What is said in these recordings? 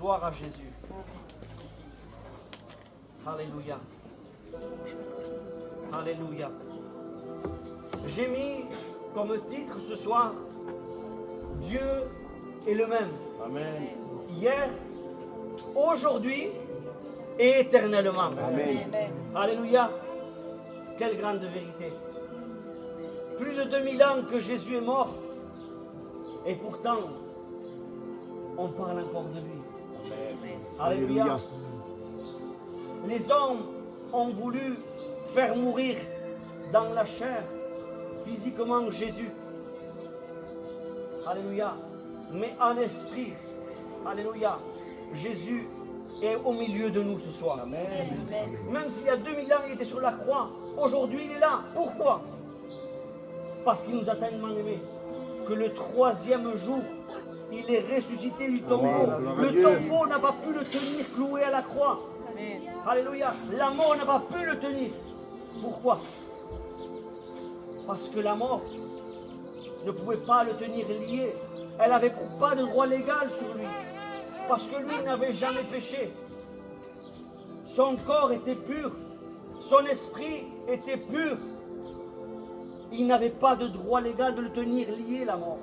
Gloire à Jésus. Alléluia. Alléluia. J'ai mis comme titre ce soir, Dieu est le même. Amen. Hier, aujourd'hui et éternellement. Amen. Alléluia. Quelle grande vérité. Plus de 2000 ans que Jésus est mort. Et pourtant, on parle encore de lui. Amen. Alléluia. Les hommes ont voulu faire mourir dans la chair physiquement Jésus. Alléluia. Mais en esprit, alléluia, Jésus est au milieu de nous ce soir. Amen. Même s'il y a 2000 ans, il était sur la croix. Aujourd'hui, il est là. Pourquoi? Parce qu'il nous a tellement aimés que le troisième jour, il est ressuscité du tombeau. Amen. Le Dieu. tombeau n'a pas pu le tenir cloué à la croix. Alléluia. La mort n'a pas pu le tenir. Pourquoi? Parce que la mort ne pouvait pas le tenir lié. Elle n'avait pas de droit légal sur lui. Parce que lui n'avait jamais péché. Son corps était pur. Son esprit était pur. Il n'avait pas de droit légal de le tenir lié, la mort.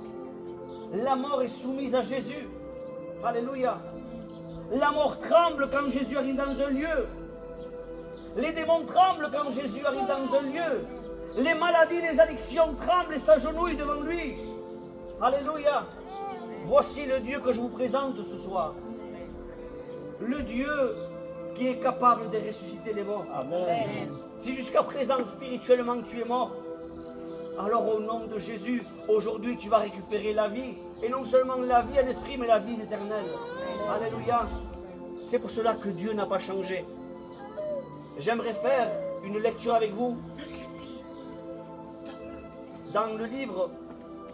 La mort est soumise à Jésus. Alléluia. La mort tremble quand Jésus arrive dans un lieu. Les démons tremblent quand Jésus arrive dans un lieu. Les maladies, les addictions tremblent et s'agenouillent devant lui. Alléluia. Voici le Dieu que je vous présente ce soir. Le Dieu qui est capable de ressusciter les morts. Amen. Si jusqu'à présent, spirituellement, tu es mort, alors au nom de Jésus, aujourd'hui, tu vas récupérer la vie. Et non seulement la vie à l'esprit, mais la vie éternelle. Alléluia. C'est pour cela que Dieu n'a pas changé. J'aimerais faire une lecture avec vous dans le livre,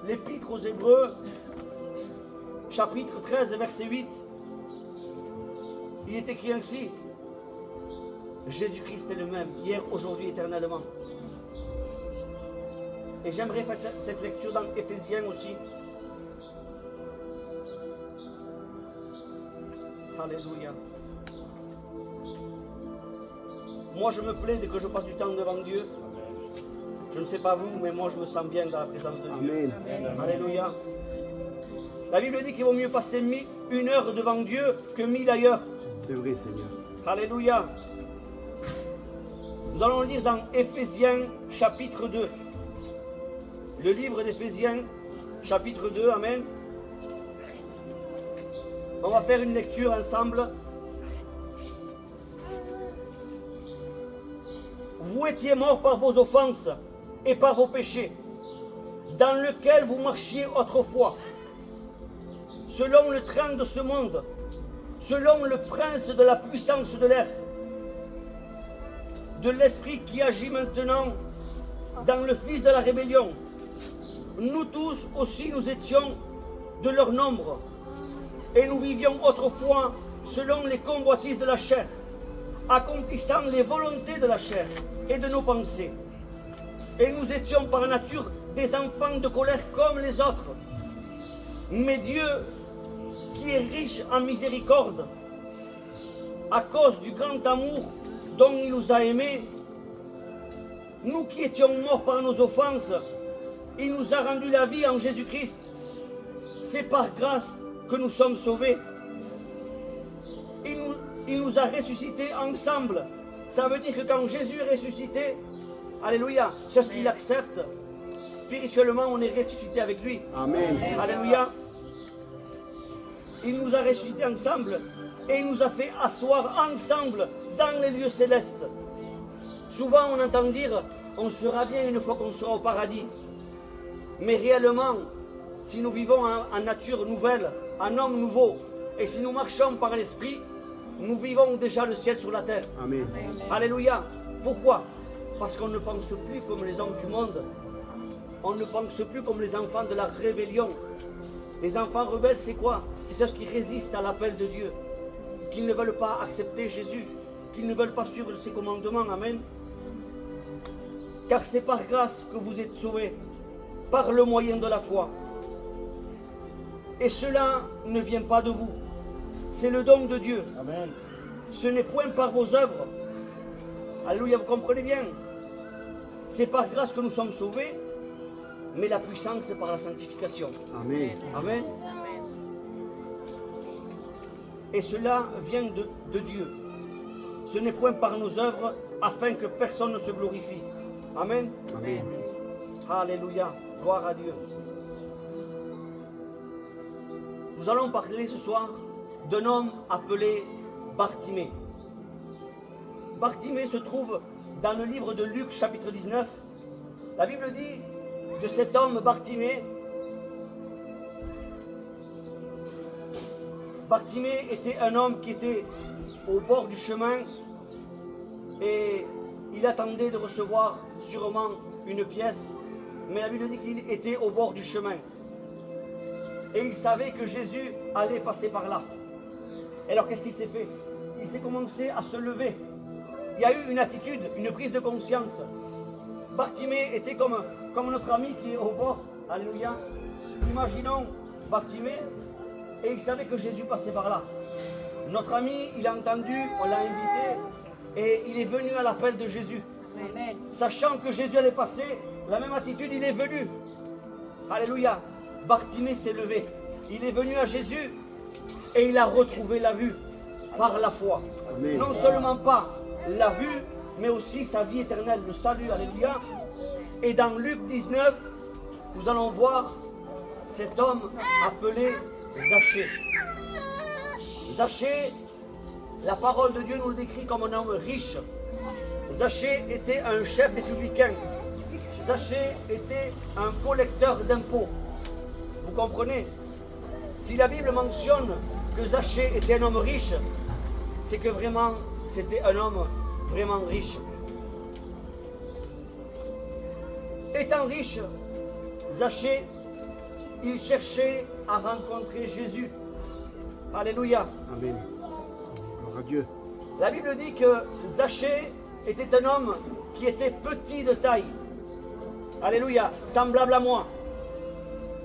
l'Épître aux Hébreux, chapitre 13, verset 8. Il est écrit ainsi: Jésus-Christ est le même, hier, aujourd'hui, éternellement. Et j'aimerais faire cette lecture dans Éphésiens aussi. Alléluia. Moi, je me plais dès que je passe du temps devant Dieu. Je ne sais pas vous, mais moi, je me sens bien dans la présence de Dieu. Amen. Alléluia. La Bible dit qu'il vaut mieux passer 1 heure devant Dieu que 1000 ailleurs. C'est vrai, Seigneur. Alléluia. Nous allons lire dans Éphésiens chapitre 2. Le livre d'Éphésiens chapitre 2, Amen. On va faire une lecture ensemble. Vous étiez morts par vos offenses et par vos péchés, dans lesquels vous marchiez autrefois, selon le train de ce monde, selon le prince de la puissance de l'air, de l'esprit qui agit maintenant dans le fils de la rébellion. Nous tous aussi nous étions de leur nombre, et nous vivions autrefois selon les convoitises de la chair, accomplissant les volontés de la chair et de nos pensées. Et nous étions par nature des enfants de colère comme les autres. Mais Dieu, qui est riche en miséricorde, à cause du grand amour dont il nous a aimés, nous qui étions morts par nos offenses, il nous a rendu la vie en Jésus-Christ. C'est par grâce que nous sommes sauvés. Il nous a ressuscités ensemble. Ça veut dire que quand Jésus est ressuscité, alléluia, c'est ce qu'il accepte. Spirituellement, on est ressuscité avec lui. Amen. Alléluia. Il nous a ressuscités ensemble et il nous a fait asseoir ensemble dans les lieux célestes. Souvent, on entend dire, on sera bien une fois qu'on sera au paradis. Mais réellement, si nous vivons en nature nouvelle, en homme nouveau, et si nous marchons par l'esprit, nous vivons déjà le ciel sur la terre. Amen. Alléluia. Pourquoi? Parce qu'on ne pense plus comme les hommes du monde. On ne pense plus comme les enfants de la rébellion. Les enfants rebelles, c'est quoi? C'est ceux qui résistent à l'appel de Dieu, qui ne veulent pas accepter Jésus, qui ne veulent pas suivre ses commandements. Amen. Car c'est par grâce que vous êtes sauvés, par le moyen de la foi. Et cela ne vient pas de vous. c'est le don de Dieu. Amen. Ce n'est point par vos œuvres. Alléluia, vous comprenez bien. C'est par grâce que nous sommes sauvés, mais la puissance, c'est par la sanctification. Amen. Amen. Amen. Et cela vient de Dieu. Ce n'est point par nos œuvres, afin que personne ne se glorifie. Amen. Amen. Alléluia. Gloire à Dieu. Nous allons parler ce soir d'un homme appelé Bartimée. Bartimée se trouve dans le livre de Luc chapitre 19. La Bible dit de cet homme Bartimée. Bartimée était un homme qui était au bord du chemin et il attendait de recevoir sûrement une pièce, mais la Bible dit qu'il était au bord du chemin. Et il savait que Jésus allait passer par là. Et alors qu'est-ce qu'il s'est fait? Il s'est commencé à se lever. Il y a eu une attitude, une prise de conscience. Bartimée était comme notre ami qui est au bord. Alléluia. Imaginons Bartimée et il savait que Jésus passait par là. Notre ami, il a entendu, on l'a invité et il est venu à l'appel de Jésus. Amen. Sachant que Jésus allait passer, la même attitude, il est venu. Alléluia. Bartimée s'est levé. Il est venu à Jésus et il a retrouvé la vue par la foi. Amen. Non seulement pas la vue, mais aussi sa vie éternelle, le salut. Alléluia. Et dans Luc 19, nous allons voir cet homme appelé Zachée. Zachée, la parole de Dieu nous le décrit comme un homme riche. Zachée était un chef des publicains. Zachée était un collecteur d'impôts. Vous comprenez? Si la Bible mentionne que Zachée était un homme riche, c'est que vraiment, c'était un homme vraiment riche. Étant riche, Zachée, il cherchait à rencontrer Jésus. Alléluia. Amen. Gloire à Dieu. La Bible dit que Zachée était un homme qui était petit de taille. Alléluia. Semblable à moi.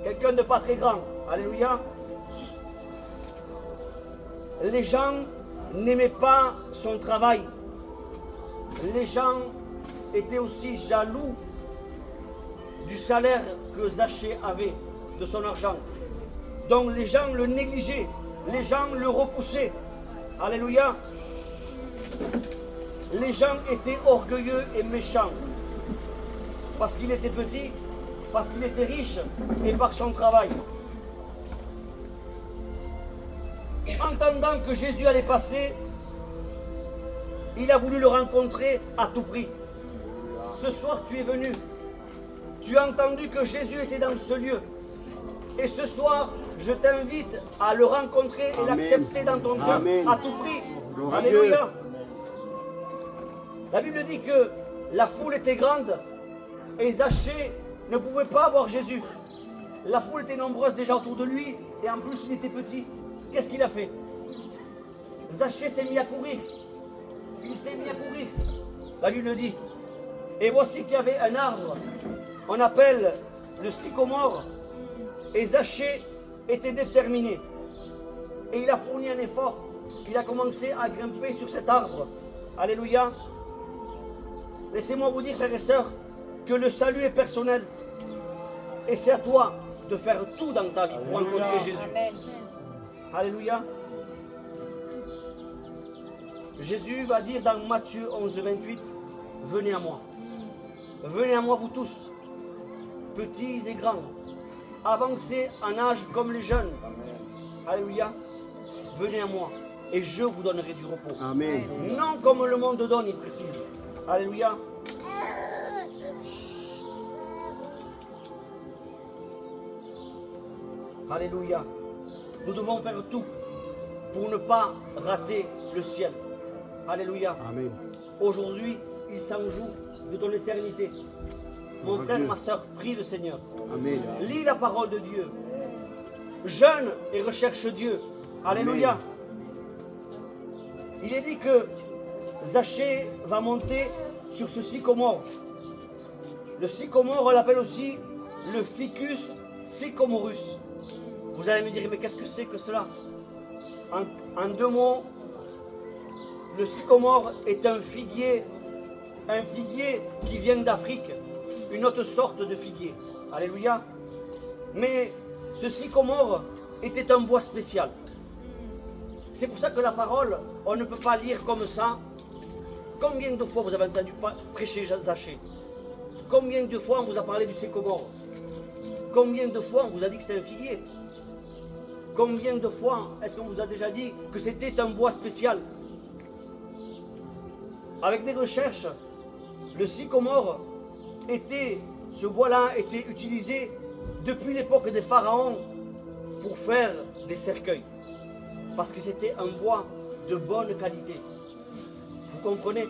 Quelqu'un de pas très grand. Alléluia. Les gens n'aimaient pas son travail. Les gens étaient aussi jaloux du salaire que Zachée avait, de son argent. Donc les gens le négligeaient. Les gens le repoussaient. Alléluia. Les gens étaient orgueilleux et méchants. Parce qu'il était petit, parce qu'il était riche et par son travail. Entendant que Jésus allait passer, il a voulu le rencontrer à tout prix. Ce soir, tu es venu. Tu as entendu que Jésus était dans ce lieu. Et ce soir, je t'invite à le rencontrer et Amen. l'accepter dans ton cœur Amen. à tout prix. Gloire à Alléluia. La Bible dit que la foule était grande et Zachée ne pouvait pas voir Jésus. La foule était nombreuse déjà autour de lui et en plus il était petit. Qu'est-ce qu'il a fait? Zachée s'est mis à courir. Il s'est mis à courir. La Bible dit. Et voici qu'il y avait un arbre, on appelle le sycomore. Et Zachée était déterminé. Et il a fourni un effort. Il a commencé à grimper sur cet arbre. Alléluia. Laissez-moi vous dire, frères et sœurs, que le salut est personnel. Et c'est à toi de faire tout dans ta vie pour rencontrer Jésus. Amen. Alléluia. Jésus va dire dans Matthieu 11, 28, venez à moi. Venez à moi vous tous, petits et grands, avancez en âge comme les jeunes. Alléluia. Venez à moi et je vous donnerai du repos. Amen. Non comme le monde donne, il précise. Alléluia. Alléluia. Nous devons faire tout pour ne pas rater le ciel. Alléluia. Amen. Aujourd'hui, il s'en joue de ton éternité. Mon Gloire à frère, Dieu. ma soeur, prie le Seigneur. Amen. Lis la parole de Dieu. Jeûne et recherche Dieu. Alléluia. Amen. Il est dit que Zachée va monter sur ce sycomore. Le sycomore, on l'appelle aussi le Ficus sycomorus. Vous allez me dire, mais qu'est-ce que c'est que cela? En deux mots, le sycomore est un figuier qui vient d'Afrique, une autre sorte de figuier. Alléluia. Mais ce sycomore était un bois spécial. C'est pour ça que la parole, on ne peut pas lire comme ça. Combien de fois vous avez entendu prêcher Zachée? Combien de fois on vous a parlé du sycomore? Combien de fois on vous a dit que c'était un figuier? Combien de fois est-ce qu'on vous a déjà dit que c'était un bois spécial? Avec des recherches, le sycomore ce bois-là était utilisé depuis l'époque des pharaons pour faire des cercueils. Parce que c'était un bois de bonne qualité. Vous comprenez?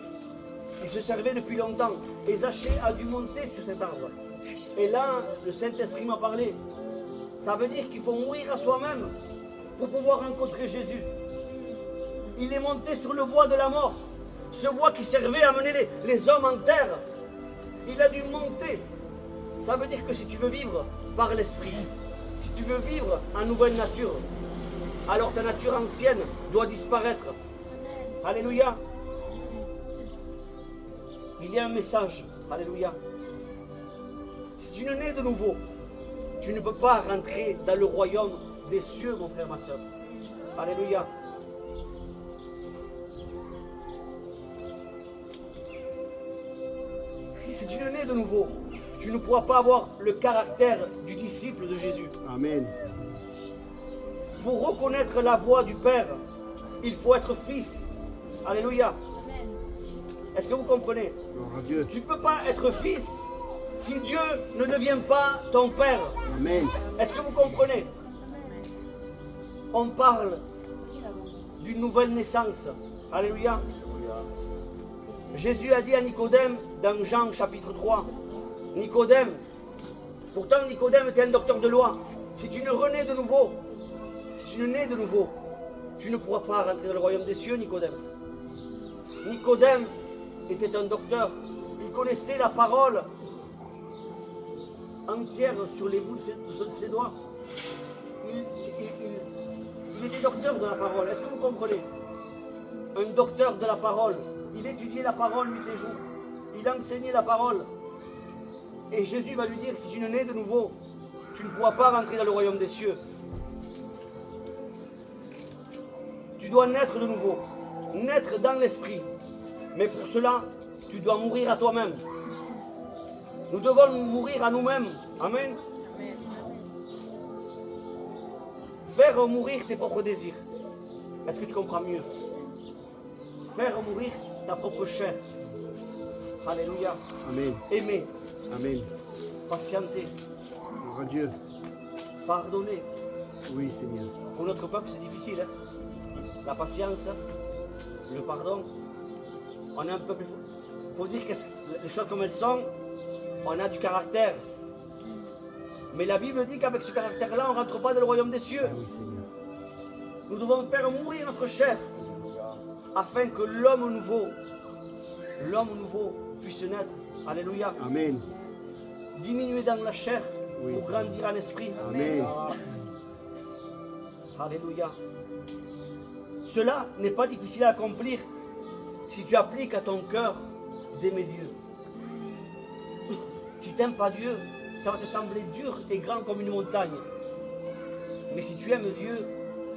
Il se servait depuis longtemps. Et Zachée a dû monter sur cet arbre. Et là, le Saint-Esprit m'a parlé. Ça veut dire qu'il faut mourir à soi-même pour pouvoir rencontrer Jésus. Il est monté sur le bois de la mort. Ce bois qui servait à mener les hommes en terre. Il a dû monter. Ça veut dire que si tu veux vivre par l'Esprit, si tu veux vivre en nouvelle nature, alors ta nature ancienne doit disparaître. Alléluia. Il y a un message. Alléluia. Si tu ne nais de nouveau, tu ne peux pas rentrer dans le royaume des cieux, mon frère, ma soeur. Alléluia. Si tu ne nais de nouveau, tu ne pourras pas avoir le caractère du disciple de Jésus. Amen. Pour reconnaître la voix du Père, il faut être fils. Alléluia. Est-ce que vous comprenez? Gloire à Dieu. Tu ne peux pas être fils si Dieu ne devient pas ton Père. Amen. Est-ce que vous comprenez? On parle d'une nouvelle naissance. Alléluia. Jésus a dit à Nicodème dans Jean chapitre 3, Nicodème, pourtant Nicodème était un docteur de loi. Si tu ne renais de nouveau, si tu ne nais de nouveau, tu ne pourras pas rentrer dans le royaume des cieux, Nicodème. Nicodème était un docteur. Il connaissait la parole entière sur les bouts de ses doigts. Il était docteur de la parole. Est-ce que vous comprenez? Un docteur de la parole. Il étudiait la parole nuit et jour. Il enseignait la parole. Et Jésus va lui dire, si tu ne nais de nouveau, tu ne pourras pas rentrer dans le royaume des cieux. Tu dois naître de nouveau. Naître dans l'esprit. Mais pour cela, tu dois mourir à toi-même. Nous devons mourir à nous-mêmes. Amen. Faire mourir tes propres désirs. Est-ce que tu comprends mieux? Faire mourir ta propre chair. Alléluia. Amen. Aimer. Amen. Patienter. Gloire à Dieu. Pardonner. Oui, Seigneur. Pour notre peuple, c'est difficile. Hein? La patience, le pardon. On est un peuple. Il faut dire que les choses comme elles sont, on a du caractère. Mais la Bible dit qu'avec ce caractère-là, on ne rentre pas dans le royaume des cieux. Ah oui, Seigneur. Nous devons faire mourir notre chair afin que l'homme nouveau puisse naître. Alléluia. Amen. Diminuer dans la chair Oui, pour Seigneur. grandir en esprit. Amen. Alléluia. Cela n'est pas difficile à accomplir si tu appliques à ton cœur d'aimer Dieu. Si tu n'aimes pas Dieu, ça va te sembler dur et grand comme une montagne. Mais si tu aimes Dieu,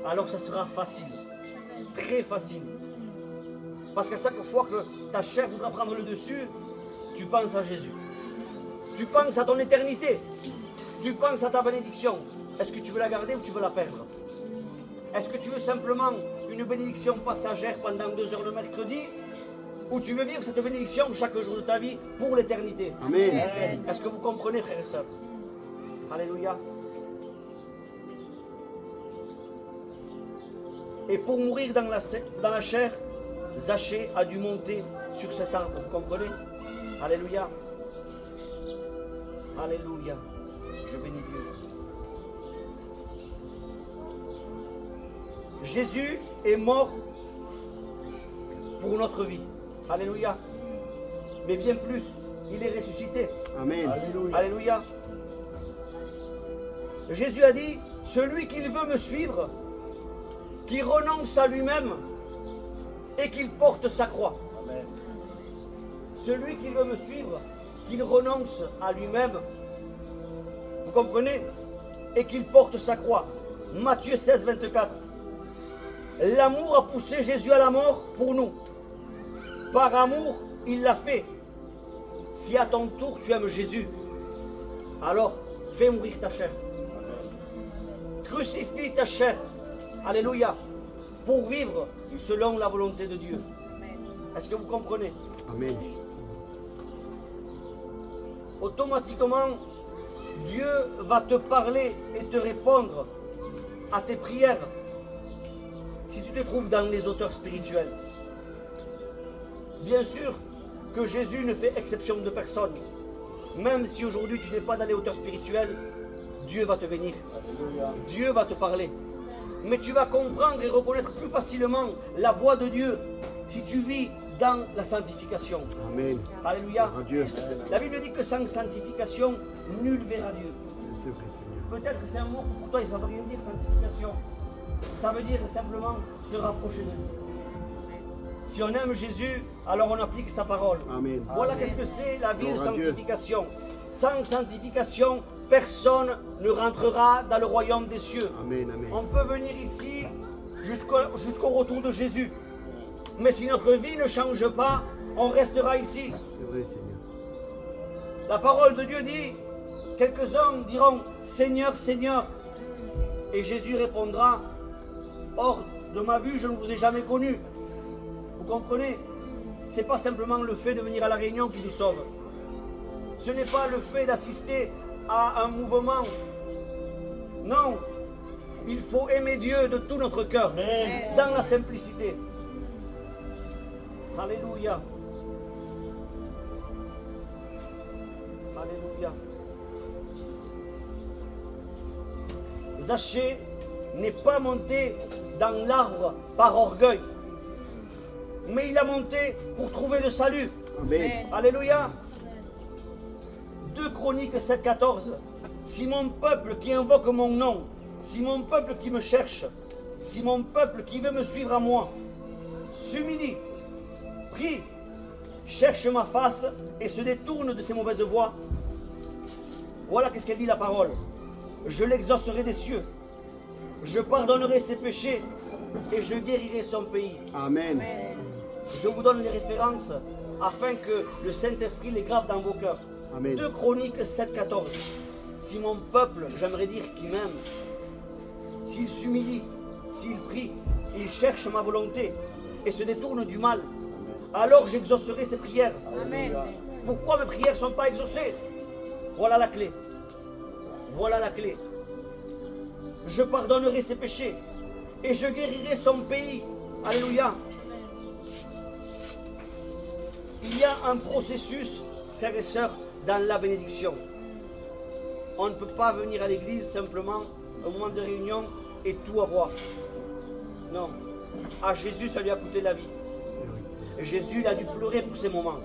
alors ça sera facile. Très facile. Parce qu'à chaque fois que ta chair voudra prendre le dessus, tu penses à Jésus. Tu penses à ton éternité. Tu penses à ta bénédiction. Est-ce que tu veux la garder ou tu veux la perdre? Est-ce que tu veux simplement une bénédiction passagère pendant 2 heures le mercredi? Ou tu veux vivre cette bénédiction chaque jour de ta vie pour l'éternité? Amen. Est-ce que vous comprenez, frères et sœurs? Alléluia. Et pour mourir dans la chair, Zachée a dû monter sur cet arbre. Vous comprenez? Alléluia. Alléluia. Je bénis Dieu. Jésus est mort pour notre vie. Alléluia. Mais bien plus, il est ressuscité. Amen. Alléluia. Jésus a dit, celui qui veut me suivre, qu'il renonce à lui-même et qu'il porte sa croix. Amen. Celui qui veut me suivre, qu'il renonce à lui-même, vous comprenez, et qu'il porte sa croix. Matthieu 16, 24. L'amour a poussé Jésus à la mort pour nous. Par amour, il l'a fait. Si à ton tour tu aimes Jésus, alors fais mourir ta chair. Crucifie ta chair. Alléluia. Pour vivre selon la volonté de Dieu. Est-ce que vous comprenez? Amen. Automatiquement, Dieu va te parler et te répondre à tes prières si tu te trouves dans les auteurs spirituels. Bien sûr que Jésus ne fait exception de personne. Même si aujourd'hui tu n'es pas dans les hauteurs spirituelles, Dieu va te bénir. Alléluia. Dieu va te parler. Mais tu vas comprendre et reconnaître plus facilement la voix de Dieu si tu vis dans la sanctification. Amen. Alléluia. Gloire à Dieu. La Bible dit que sans sanctification, nul verra Dieu. C'est vrai, Seigneur. Peut-être que c'est un mot que pour toi, ça ne veut rien dire, sanctification. Ça veut dire simplement se rapprocher de lui. Si on aime Jésus, alors on applique sa parole. Amen. Voilà qu'est-ce que c'est la vie de Gloire à Dieu. sanctification. Sans sanctification, personne ne rentrera dans le royaume des cieux. Amen, amen. On peut venir ici jusqu'au retour de Jésus. Mais si notre vie ne change pas, on restera ici. C'est vrai, Seigneur. La parole de Dieu dit, quelques hommes diront, Seigneur, Seigneur. Et Jésus répondra, hors de ma vue, je ne vous ai jamais connu. Vous comprenez? Ce n'est pas simplement le fait de venir à la réunion qui nous sauve. Ce n'est pas le fait d'assister à un mouvement. Non. Il faut aimer Dieu de tout notre cœur, Amen. dans la simplicité. Alléluia. Alléluia. Zachée n'est pas monté dans l'arbre par orgueil, mais il a monté pour trouver le salut. Amen. Alléluia. 2 Chroniques 7,14. Si mon peuple qui invoque mon nom, si mon peuple qui me cherche, si mon peuple qui veut me suivre à moi, s'humilie, prie, cherche ma face et se détourne de ses mauvaises voies. Voilà qu'est-ce qu'elle dit la parole. Je l'exaucerai des cieux, je pardonnerai ses péchés et je guérirai son pays. Amen. Je vous donne les références afin que le Saint-Esprit les grave dans vos cœurs. Amen. 2 Chroniques 7,14. Si mon peuple, j'aimerais dire qui m'aime, s'il s'humilie, s'il prie, il cherche ma volonté et se détourne du mal, alors j'exaucerai ses prières. Alléluia. Pourquoi mes prières ne sont pas exaucées? Voilà la clé. Voilà la clé. Je pardonnerai ses péchés et je guérirai son pays. Alléluia. Il y a un processus, frères et sœurs, dans la bénédiction. On ne peut pas venir à l'église simplement au moment de réunion et tout avoir. Non. À Jésus, ça lui a coûté la vie. Et Jésus, il a dû pleurer pour ces moments.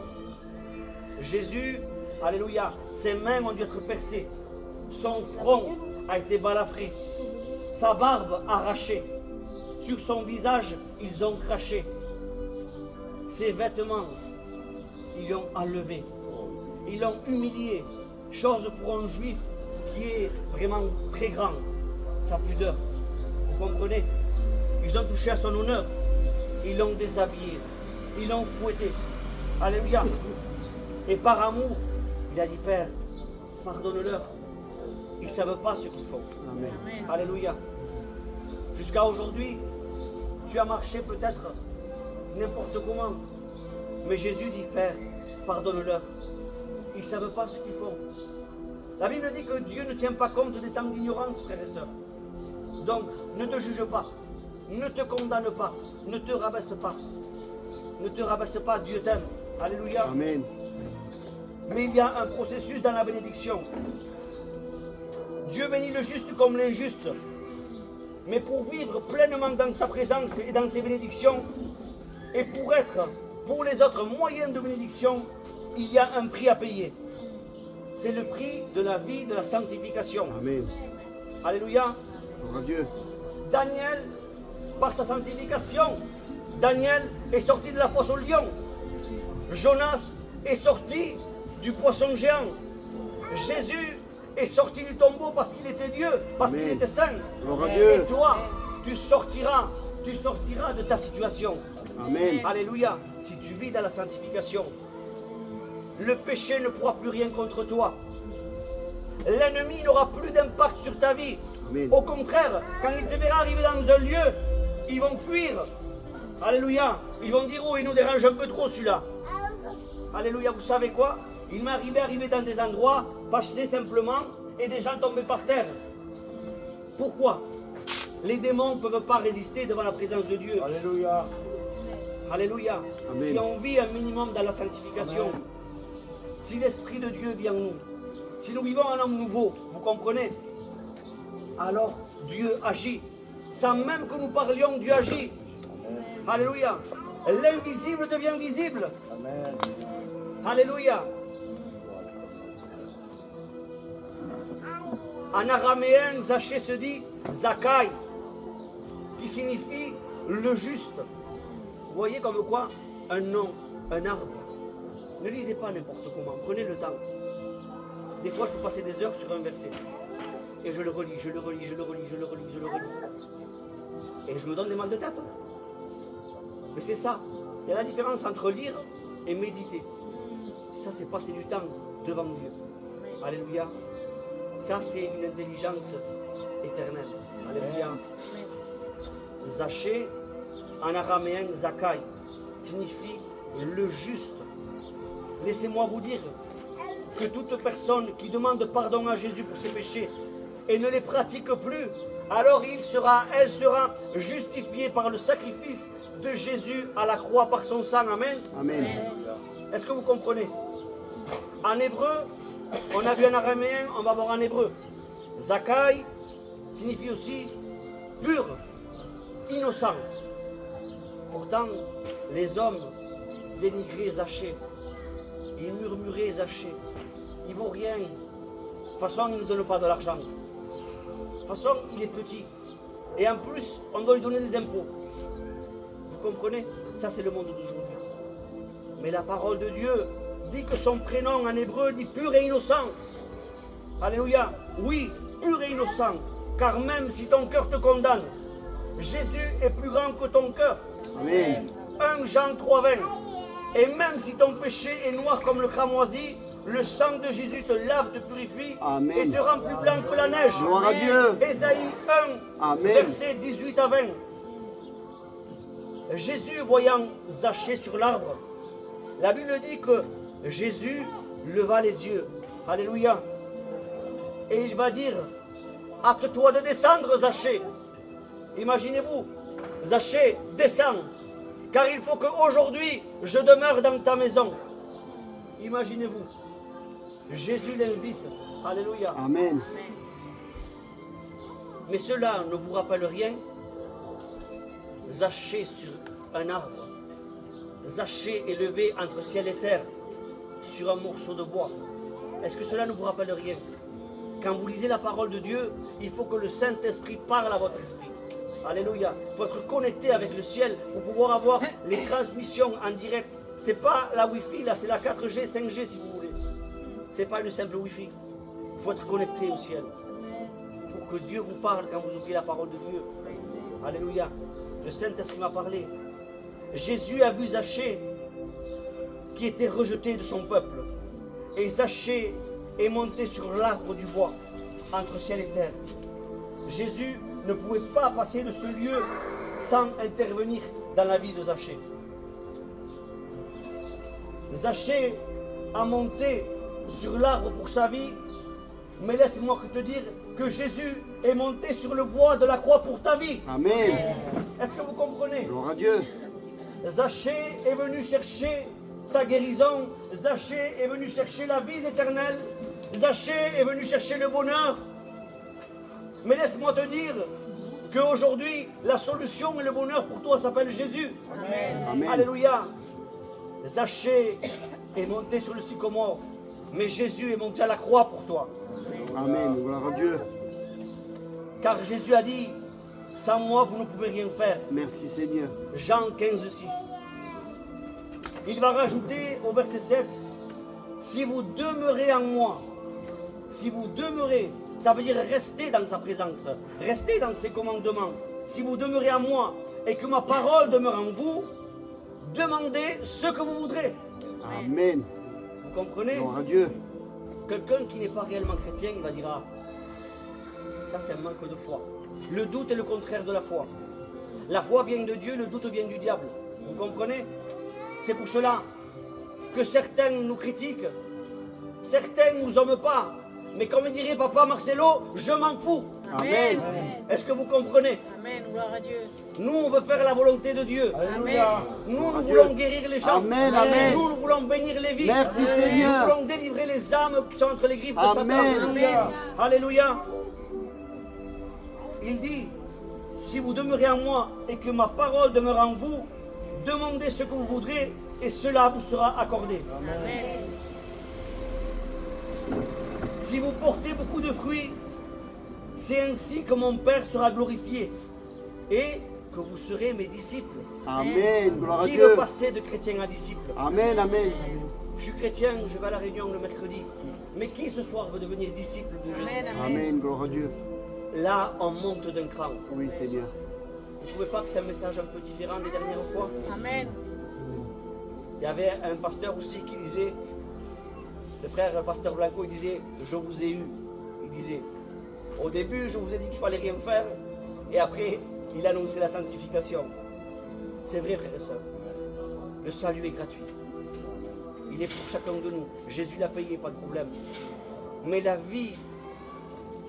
Jésus, alléluia, ses mains ont dû être percées. Son front a été balafré. Sa barbe arrachée. Sur son visage, ils ont craché. Ses vêtements, ils l'ont enlevé. Ils l'ont humilié. Chose pour un juif qui est vraiment très grand. Sa pudeur. Vous comprenez? Ils ont touché à son honneur. Ils l'ont déshabillé. Ils l'ont fouetté. Alléluia. Et par amour, il a dit, Père, pardonne-leur. Ils ne savent pas ce qu'ils font. Amen. Alléluia. Jusqu'à aujourd'hui, tu as marché peut-être n'importe comment. Mais Jésus dit, Père, pardonne-leur. Ils ne savent pas ce qu'ils font. La Bible dit que Dieu ne tient pas compte des temps d'ignorance, frères et sœurs. Donc, ne te juge pas. Ne te condamne pas. Ne te rabaisse pas. Ne te rabaisse pas, Dieu t'aime. Alléluia. Amen. Mais il y a un processus dans la bénédiction. Dieu bénit le juste comme l'injuste. Mais pour vivre pleinement dans sa présence et dans ses bénédictions, et pour être pour les autres moyens de bénédiction, il y a un prix à payer. C'est le prix de la vie de la sanctification. Amen. Alléluia. Gloire à Dieu. Daniel par sa sanctification. Daniel est sorti de la fosse au lion. Jonas est sorti du poisson géant. Jésus est sorti du tombeau parce qu'il était Dieu, parce qu'il était saint. Gloire à Dieu. Et toi, tu sortiras de ta situation. Amen. Alléluia. Si tu vis dans la sanctification, le péché ne pourra plus rien contre toi. L'ennemi n'aura plus d'impact sur ta vie. Amen. Au contraire, quand il te verra arriver dans un lieu, ils vont fuir. Alléluia. Ils vont dire, oh, il nous dérange un peu trop celui-là. Alléluia. Vous savez quoi? Il m'est arrivé dans des endroits, passer simplement, et des gens tombaient par terre. Pourquoi? Les démons ne peuvent pas résister devant la présence de Dieu. Alléluia. Alléluia. Amen. Si on vit un minimum dans la sanctification, Amen. si l'Esprit de Dieu vient en nous, si nous vivons un homme nouveau, vous comprenez? Alors Dieu agit. Sans même que nous parlions, Dieu agit. Alléluia. L'invisible devient visible. Amen. Alléluia. En araméen, Zaché se dit Zakai, qui signifie le juste. Vous voyez comme quoi un nom, un arbre. Ne lisez pas n'importe comment, prenez le temps. Des fois, je peux passer des heures sur un verset. Et je le relis, je le relis, je le relis, je le relis, je le relis. Et je me donne des mal de tête. Mais c'est ça. Il y a la différence entre lire et méditer. Ça, c'est passer du temps devant Dieu. Alléluia. Ça, c'est une intelligence éternelle. Alléluia. Zaché, en araméen, Zakai, signifie le juste. Laissez-moi vous dire que toute personne qui demande pardon à Jésus pour ses péchés et ne les pratique plus, alors elle sera justifiée par le sacrifice de Jésus à la croix par son sang. Amen. Amen. Est-ce que vous comprenez? En hébreu, on a vu en araméen, on va voir en hébreu. Zakai signifie aussi pur, innocent. Pourtant, les hommes dénigraient Zaché. Ils murmuraient Zaché. Il ne vaut rien. De toute façon, il ne nous donne pas de l'argent. De toute façon, il est petit. Et en plus, on doit lui donner des impôts. Vous comprenez? Ça, c'est le monde d'aujourd'hui. Mais la parole de Dieu dit que son prénom en hébreu dit pur et innocent. Alléluia. Oui, pur et innocent. Car même si ton cœur te condamne, Jésus est plus grand que ton cœur. Amen. 1 Jean 3,20. Et même si ton péché est noir comme le cramoisi, le sang de Jésus te lave, te purifie Amen. et te rend plus blanc que la neige. Gloire à Dieu. Ésaïe 1, Amen. versets 18 à 20. Jésus, voyant Zaché sur l'arbre, la Bible dit que Jésus leva les yeux. Alléluia. Et il va dire, hâte-toi de descendre, Zaché. Imaginez-vous, Zaché, descends, car il faut qu'aujourd'hui je demeure dans ta maison. Imaginez-vous, Jésus l'invite. Alléluia. Amen. Mais cela ne vous rappelle rien? Zaché sur un arbre. Zaché élevé entre ciel et terre sur un morceau de bois. Est-ce que cela ne vous rappelle rien? Quand vous lisez la parole de Dieu, il faut que le Saint-Esprit parle à votre esprit. Alléluia. Il faut être connecté avec le ciel pour pouvoir avoir les transmissions en direct. C'est pas la Wi-Fi, là, c'est la 4G, 5G si vous voulez. C'est pas une simple Wi-Fi. Il faut être connecté au ciel pour que Dieu vous parle quand vous ouvrez la parole de Dieu. Alléluia. Le Saint-Esprit m'a parlé. Jésus a vu Zaché qui était rejeté de son peuple. Et Zaché est monté sur l'arbre du bois entre ciel et terre. Jésus ne pouvait pas passer de ce lieu sans intervenir dans la vie de Zaché. Zaché a monté sur l'arbre pour sa vie, mais laisse-moi te dire que Jésus est monté sur le bois de la croix pour ta vie. Amen. Est-ce que vous comprenez? Gloire à Dieu. Zaché est venu chercher sa guérison, Zaché est venu chercher la vie éternelle, Zaché est venu chercher le bonheur. Mais laisse-moi te dire qu'aujourd'hui, la solution et le bonheur pour toi s'appelle Jésus. Amen. Alléluia. Zaché est monté sur le sycomore, mais Jésus est monté à la croix pour toi. Amen. Gloire à Dieu. Car Jésus a dit, Sans moi, vous ne pouvez rien faire. Merci Seigneur. Jean 15, 6. Il va rajouter au verset 7, si vous demeurez en moi, si vous demeurez, ça veut dire rester dans sa présence, rester dans ses commandements. Si vous demeurez en moi et que ma parole demeure en vous, demandez ce que vous voudrez. Amen. Vous comprenez? Gloire à Dieu. Quelqu'un qui n'est pas réellement chrétien, il va dire, ah, ça c'est un manque de foi. Le doute est le contraire de la foi. La foi vient de Dieu, le doute vient du diable. Vous comprenez? C'est pour cela que certains nous critiquent, certains ne nous aiment pas. Mais comme dirait papa Marcelo, je m'en fous. Amen. Est-ce que vous comprenez? Amen, gloire à Dieu. Nous, on veut faire la volonté de Dieu. Amen. Nous voulons guérir les gens. Amen, amen. Nous voulons bénir les vies. Merci, Nous Seigneur. voulons délivrer les âmes qui sont entre les griffes de Satan. Amen. Amen. Alléluia. Il dit, si vous demeurez en moi et que ma parole demeure en vous, demandez ce que vous voudrez et cela vous sera accordé. Amen. Si vous portez beaucoup de fruits, c'est ainsi que mon Père sera glorifié et que vous serez mes disciples. Amen. Gloire à Qui veut Dieu. passer de chrétien à disciple? Amen, amen. Je suis chrétien, je vais à la réunion le mercredi. Mais qui ce soir veut devenir disciple de Jésus? Amen. Amen. Amen. Gloire à Dieu. Là, on monte d'un cran. Oui, Seigneur. Vous ne trouvez pas que c'est un message un peu différent des dernières fois? Amen. Il y avait un pasteur aussi qui disait, le frère pasteur Blanco, il disait, je vous ai eu. Il disait, au début, je vous ai dit qu'il fallait rien faire, et après, il annonçait la sanctification. C'est vrai, frères et sœurs. Le salut est gratuit. Il est pour chacun de nous. Jésus l'a payé, pas de problème. Mais la vie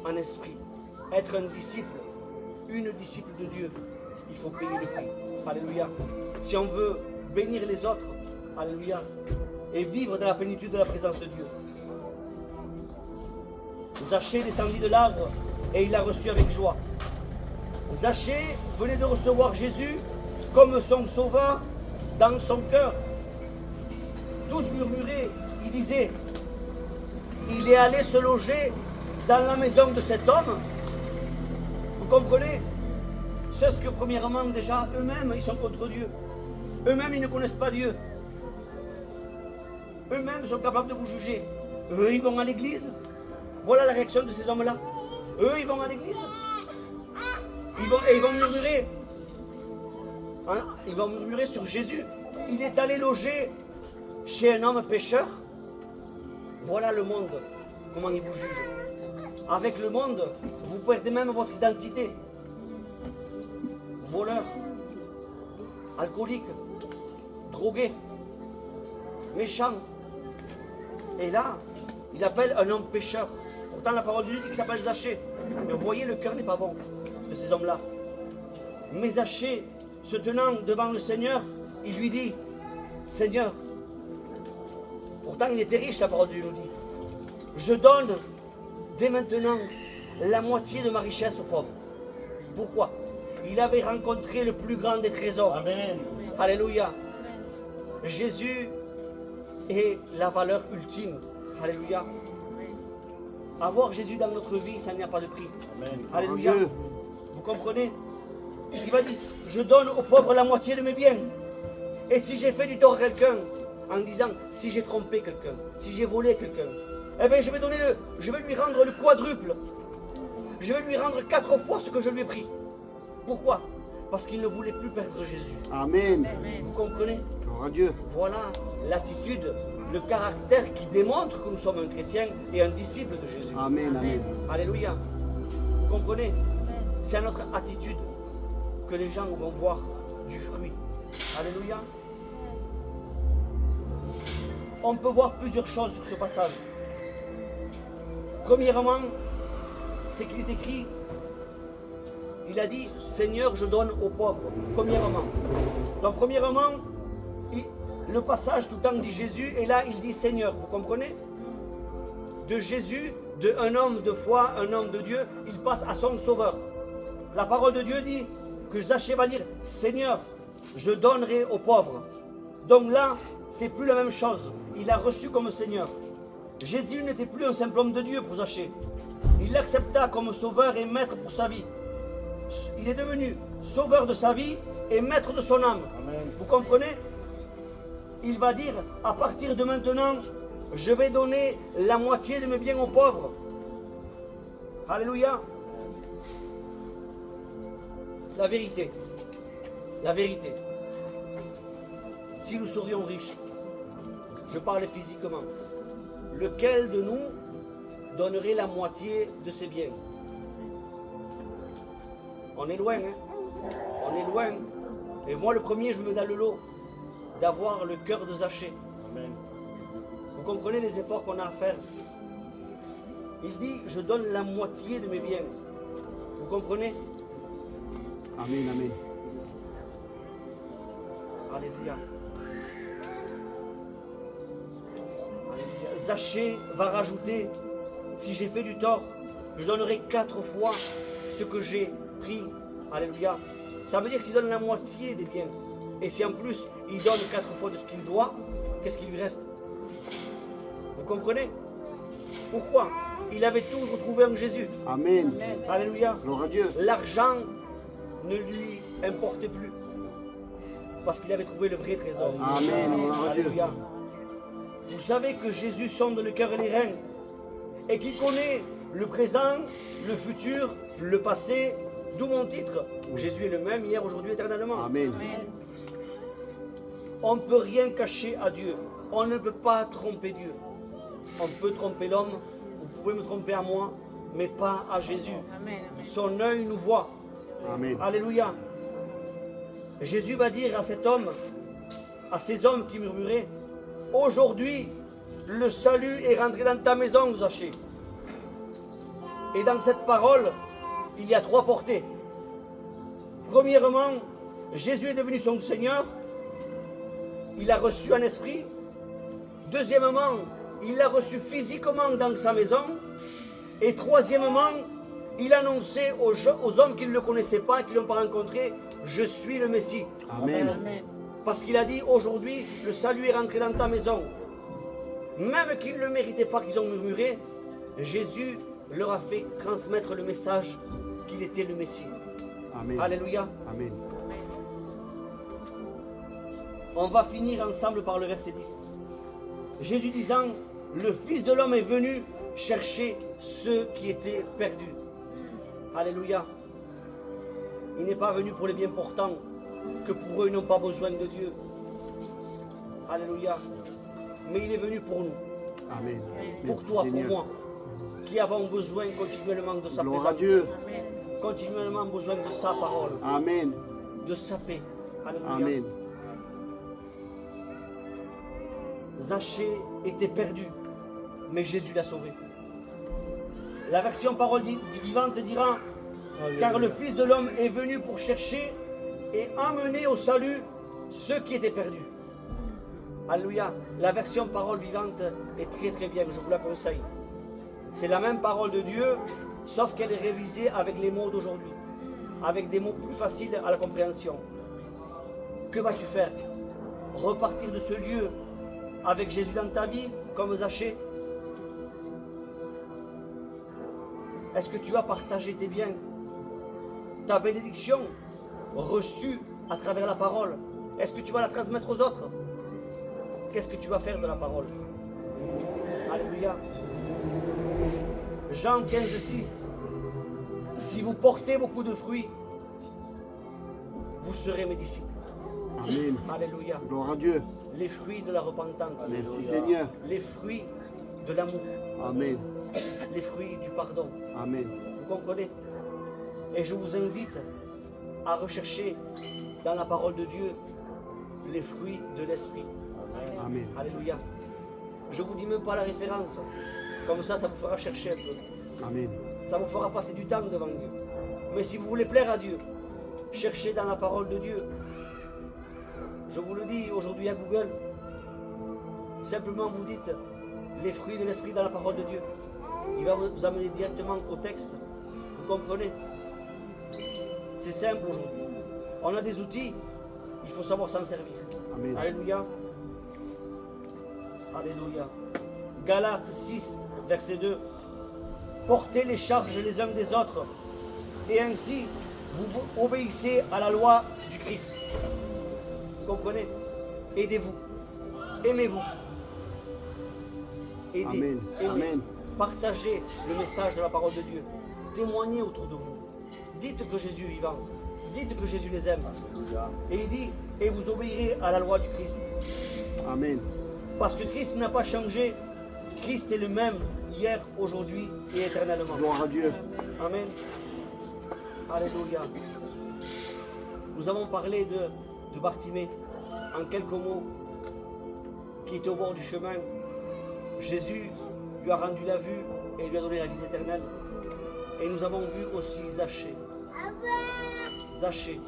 en esprit, être un disciple, une disciple de Dieu, il faut payer le prix. Alléluia. Si on veut bénir les autres, alléluia, et vivre dans la plénitude de la présence de Dieu. Zachée descendit de l'arbre et il l'a reçu avec joie. Zachée venait de recevoir Jésus comme son sauveur dans son cœur. Tous murmuraient, ils disaient, il est allé se loger dans la maison de cet homme. Vous comprenez? C'est ce que premièrement déjà, eux-mêmes, ils sont contre Dieu. Eux-mêmes, ils ne connaissent pas Dieu. Eux-mêmes sont capables de vous juger. Eux, ils vont à l'église. Voilà la réaction de ces hommes-là. Eux, ils vont à l'église. Ils vont murmurer. Hein? Ils vont murmurer sur Jésus. Il est allé loger chez un homme pécheur. Voilà le monde. Comment il vous juge. Avec le monde, vous perdez même votre identité. Voleur, alcoolique, drogué, méchant. Et là, il appelle un homme pécheur. Pourtant, la parole de Dieu dit qu'il s'appelle Zachée. Mais vous voyez, le cœur n'est pas bon de ces hommes-là. Mais Zachée, se tenant devant le Seigneur, il lui dit, Seigneur, pourtant il était riche, la parole de Dieu nous dit, je donne dès maintenant la moitié de ma richesse aux pauvres. Pourquoi? Il avait rencontré le plus grand des trésors. Amen. Alléluia. Jésus est la valeur ultime. Alléluia. Avoir Jésus dans notre vie, ça n'y a pas de prix. Amen. Alléluia. Dieu. Vous comprenez? Il va dire, je donne aux pauvres la moitié de mes biens. Et si j'ai fait du tort à quelqu'un, en disant, si j'ai trompé quelqu'un, si j'ai volé quelqu'un, eh bien je vais lui rendre le quadruple. Je vais lui rendre 4 fois ce que je lui ai pris. Pourquoi? Parce qu'il ne voulait plus perdre Jésus. Amen. Vous comprenez? Gloire à Dieu. Voilà l'attitude, le caractère qui démontre que nous sommes un chrétien et un disciple de Jésus. Amen, amen. Alléluia. Vous comprenez? C'est à notre attitude que les gens vont voir du fruit. Alléluia. On peut voir plusieurs choses sur ce passage. Premièrement, c'est qu'il est écrit, il a dit, Seigneur, je donne aux pauvres. Premièrement. Donc, premièrement, le passage tout le temps dit Jésus, et là, il dit Seigneur. Vous comprenez? De Jésus, de un homme de foi, un homme de Dieu, il passe à son sauveur. La parole de Dieu dit que Zachée va dire Seigneur, je donnerai aux pauvres. Donc là, c'est plus la même chose. Il a reçu comme Seigneur. Jésus n'était plus un simple homme de Dieu pour Zachée. Il l'accepta comme sauveur et maître pour sa vie. il est devenu sauveur de sa vie et maître de son âme. Amen. Vous comprenez? Il va dire, à partir de maintenant, je vais donner la moitié de mes biens aux pauvres. Alléluia. La vérité. La vérité. Si nous serions riches, je parle physiquement, lequel de nous donnerait la moitié de ses biens? On est loin, hein? On est loin. Et moi, le premier, je me mets dans le lot d'avoir le cœur de Zachée. Amen. Vous comprenez les efforts qu'on a à faire? Il dit, je donne la moitié de mes biens. Vous comprenez? Amen, amen. Alléluia. Alléluia. Zachée va rajouter, si j'ai fait du tort, je donnerai 4 fois ce que j'ai pris. Alléluia. Ça veut dire que s'il donne la moitié des biens, et si en plus il donne 4 fois de ce qu'il doit, qu'est-ce qui lui reste? Vous comprenez? Pourquoi? Il avait tout retrouvé en Jésus. Amen. Alléluia. Gloire à Dieu. L'argent ne lui importait plus. Parce qu'il avait trouvé le vrai trésor. Amen. Gloire à Dieu. Alléluia. Vous savez que Jésus sonde le cœur et les reins. Et qu'il connaît le présent, le futur, le passé. D'où mon titre. Jésus est le même hier, aujourd'hui, éternellement. Amen. On ne peut rien cacher à Dieu. On ne peut pas tromper Dieu. On peut tromper l'homme. Vous pouvez me tromper à moi, mais pas à Jésus. Son œil nous voit. Amen. Alléluia. Jésus va dire à cet homme, à ces hommes qui murmuraient, aujourd'hui, le salut est rentré dans ta maison, Zachée. Et dans cette parole, il y a 3 portées. Premièrement, Jésus est devenu son Seigneur. Il a reçu un esprit. Deuxièmement, il l'a reçu physiquement dans sa maison. Et troisièmement, il annonçait aux hommes qui ne le connaissaient pas, qui ne l'ont pas rencontré, je suis le Messie. Amen. Parce qu'il a dit, aujourd'hui, le salut est rentré dans ta maison. Même qu'ils ne le méritaient pas, qu'ils ont murmuré, Jésus leur a fait transmettre le message qu'il était le Messie. Amen. Alléluia. Amen. On va finir ensemble par le verset 10. Jésus disant, le Fils de l'homme est venu chercher ceux qui étaient perdus. Alléluia. Il n'est pas venu pour les bien portants, que pour eux ils n'ont pas besoin de Dieu. Alléluia. Mais il est venu pour nous, Amen. pour Merci, toi, Seigneur. pour moi, qui avons besoin continuellement de sa Gloire à présence, Dieu. continuellement besoin de sa parole, Amen. de sa paix. Alléluia. Amen. Zachée était perdu, mais Jésus l'a sauvé. La version parole vivante dira, car le Fils de l'homme est venu pour chercher et amener au salut ceux qui étaient perdus. Alléluia. La version parole vivante est très très bien, je vous la conseille. C'est la même parole de Dieu, sauf qu'elle est révisée avec les mots d'aujourd'hui, avec des mots plus faciles à la compréhension. Que vas-tu faire? Repartir de ce lieu avec Jésus dans ta vie, comme Zachée? Est-ce que tu vas partager tes biens, ta bénédiction reçue à travers la parole? Est-ce que tu vas la transmettre aux autres? Qu'est-ce que tu vas faire de la parole? Alléluia. Jean 15, 6. Si vous portez beaucoup de fruits, vous serez mes disciples. Amen. Alléluia. Gloire à Dieu. Les fruits de la repentance. Merci, Seigneur. Les fruits de l'amour. Amen. Les fruits du pardon. Amen. Vous comprenez? Et je vous invite à rechercher dans la parole de Dieu les fruits de l'esprit. Amen. Alléluia. Je ne vous dis même pas la référence. Comme ça vous fera chercher un peu. Amen. Ça vous fera passer du temps devant Dieu. Mais si vous voulez plaire à Dieu, cherchez dans la parole de Dieu. Je vous le dis aujourd'hui à Google. Simplement vous dites les fruits de l'esprit dans la parole de Dieu. Il va vous amener directement au texte. Vous comprenez? C'est simple aujourd'hui. On a des outils, il faut savoir s'en servir. Amen. Alléluia. Alléluia. Galates 6, verset 2. Portez les charges les uns des autres, et ainsi Vous obéissez à la loi du Christ. Vous comprenez? Aidez-vous. Aimez-vous. Aidez. Amen. Aimez. Amen. Partagez le message de la parole de Dieu. Témoignez autour de vous. Dites que Jésus est vivant. Dites que Jésus les aime. Et il dit, et vous obéirez à la loi du Christ. Amen. Parce que Christ n'a pas changé. Christ est le même hier, aujourd'hui et éternellement. Gloire à Dieu. Amen. Alléluia. Nous avons parlé de Bartimée en quelques mots, qui était au bord du chemin. Jésus lui a rendu la vue et lui a donné la vie éternelle. Et nous avons vu aussi Zachée. Zachée.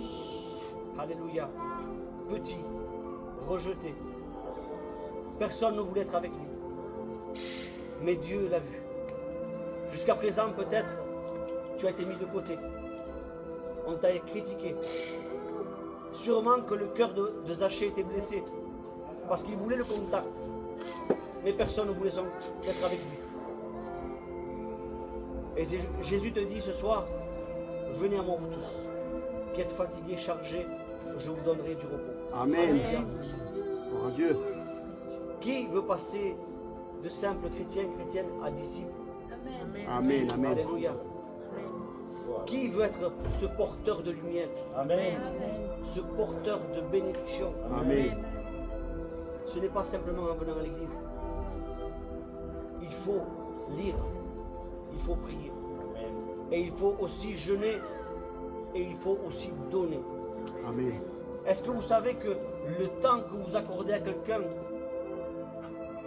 Alléluia. Petit, rejeté. Personne ne voulait être avec lui. Mais Dieu l'a vu. Jusqu'à présent, peut-être, tu as été mis de côté. On t'a critiqué. Sûrement que le cœur de Zachée était blessé. Parce qu'il voulait le contact. Mais personne ne voulait être avec lui. Et Jésus te dit ce soir, venez à moi vous tous, qui êtes fatigués, chargés, je vous donnerai du repos. Amen. Gloire à Dieu. Qui veut passer de simples chrétiens, chrétiennes à disciples? Amen. Amen. Alléluia. Qui veut être ce porteur de lumière? Amen. Ce porteur de bénédiction? Amen. Ce n'est pas simplement en venant à l'église. Il faut lire, il faut prier. Et il faut aussi jeûner et il faut aussi donner. Amen. Est-ce que vous savez que le temps que vous accordez à quelqu'un,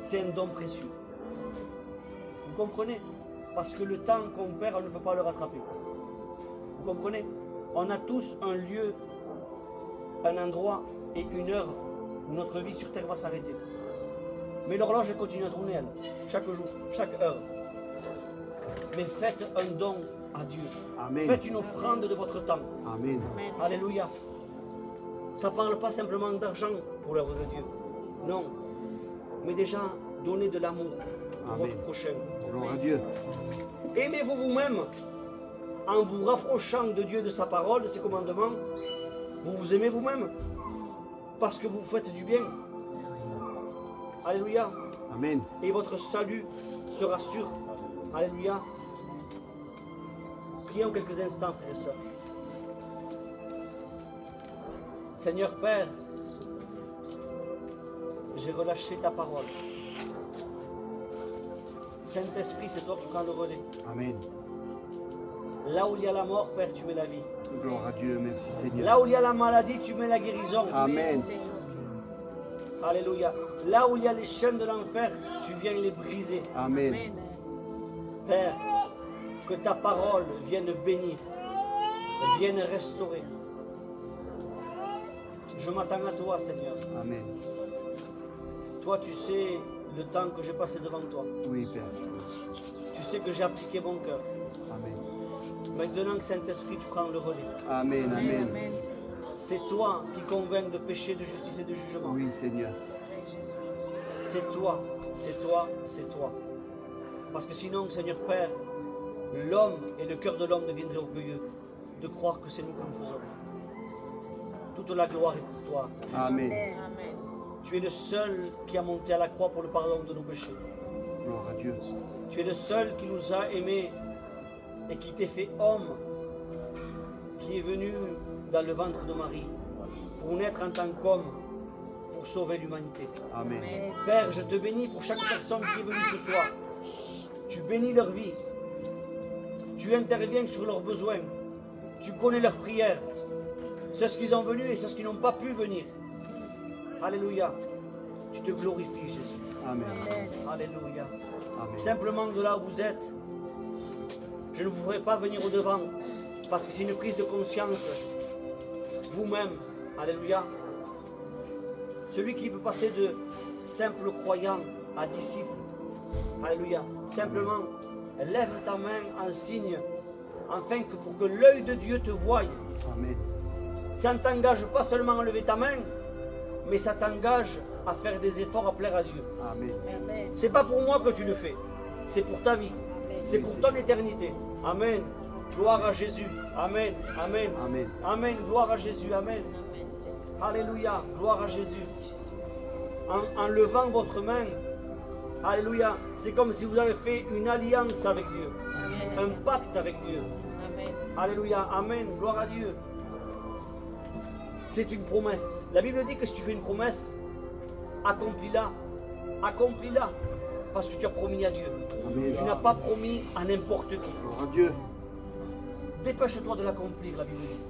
c'est un don précieux? Vous comprenez? Parce que le temps qu'on perd, on ne peut pas le rattraper. Vous comprenez? On a tous un lieu, un endroit et une heure où notre vie sur terre va s'arrêter. Mais l'horloge continue à tourner, elle, chaque jour, chaque heure. Mais faites un don à Dieu. Amen. Faites une offrande de votre temps. Amen. Alléluia. Ça ne parle pas simplement d'argent pour l'œuvre de Dieu. Non. Mais déjà, donnez de l'amour pour Amen. votre prochain. Gloire à Dieu. Aimez-vous vous-même en vous rapprochant de Dieu, de sa parole, de ses commandements. Vous vous aimez vous-même parce que vous faites du bien. Alléluia. Amen. Et votre salut sera sûr. Alléluia. Prions quelques instants, frères et sœurs. Seigneur Père, j'ai relâché ta parole. Saint-Esprit, c'est toi qui prends le relais. Amen. Là où il y a la mort, Père, tu mets la vie. Gloire à Dieu. Merci Seigneur. Là où il y a la maladie, tu mets la guérison. Amen. Alléluia. Là où il y a les chaînes de l'enfer, tu viens les briser. Amen. Père, que ta parole vienne bénir, vienne restaurer. Je m'attends à toi, Seigneur. Amen. Toi, tu sais le temps que j'ai passé devant toi. Oui, Père. Tu sais que j'ai appliqué mon cœur. Amen. Maintenant que Saint-Esprit, tu prends le relais. Amen. Amen. C'est toi qui convaincs de péché, de justice et de jugement. Oui, Seigneur. C'est toi, c'est toi, c'est toi. Parce que sinon, Seigneur Père, l'homme et le cœur de l'homme deviendraient orgueilleux de croire que c'est nous que nous faisons. Toute la gloire est pour toi, Jésus. Amen. Tu es le seul qui a monté à la croix pour le pardon de nos péchés. Gloire à Dieu. Tu es le seul qui nous a aimés et qui t'est fait homme, qui est venu dans le ventre de Marie pour naître en tant qu'homme, pour sauver l'humanité. Amen. Père, je te bénis pour chaque personne qui est venue ce soir. Tu bénis leur vie. Tu interviens sur leurs besoins. Tu connais leurs prières. C'est ce qu'ils ont venu et c'est ce qu'ils n'ont pas pu venir. Alléluia. Tu te glorifies, Jésus. Amen. Alléluia. Amen. Simplement de là où vous êtes, je ne vous ferai pas venir au devant parce que c'est une prise de conscience. Vous-même, alléluia. Celui qui veut passer de simple croyant à disciple, alléluia. Simplement, lève ta main en signe, afin que pour que l'œil de Dieu te voie. Amen. Ça ne t'engage pas seulement à lever ta main, mais ça t'engage à faire des efforts à plaire à Dieu. Amen. C'est pas pour moi que tu le fais, c'est pour ta vie, c'est pour ton éternité. Amen. Gloire à Jésus. Amen. Amen. Amen. Amen. Gloire à Jésus. Amen. Alléluia. Gloire à Jésus. En levant votre main, alléluia, c'est comme si vous avez fait une alliance avec Dieu, un pacte avec Dieu. Alléluia. Amen. Gloire à Dieu. C'est une promesse. La Bible dit que si tu fais une promesse, accomplis-la. Accomplis-la. Parce que tu as promis à Dieu. Amen. Tu n'as pas promis à n'importe qui. Gloire à Dieu. Dépêche-toi de l'accomplir, la Bible dit.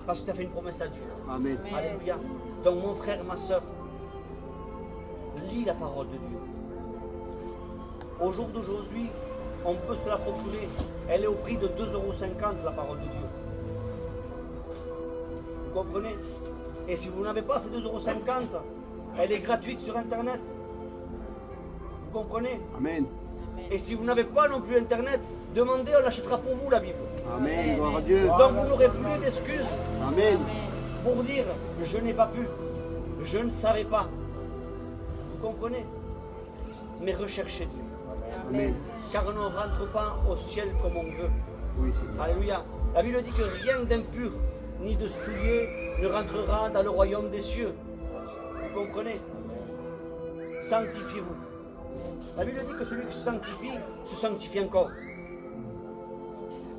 Parce que tu as fait une promesse à Dieu. Amen. Alléluia. Donc mon frère, ma soeur, lis la parole de Dieu. Au jour d'aujourd'hui, on peut se la procurer. Elle est au prix de 2,50 € la parole de Dieu. Vous comprenez? Et si vous n'avez pas ces 2,50 €, elle est gratuite sur Internet. Vous comprenez? Amen. Et si vous n'avez pas non plus Internet, demandez, on l'achètera pour vous la Bible. Amen. Gloire à Dieu. Donc vous n'aurez plus d'excuses Amen. pour dire je n'ai pas pu, je ne savais pas. Vous comprenez? Mais recherchez Dieu. Amen. Car on ne rentre pas au ciel comme on veut. Oui, Seigneur. Alléluia. La Bible dit que rien d'impur ni de souillé ne rentrera dans le royaume des cieux. Vous comprenez? Sanctifiez-vous. La Bible dit que celui qui se sanctifie encore.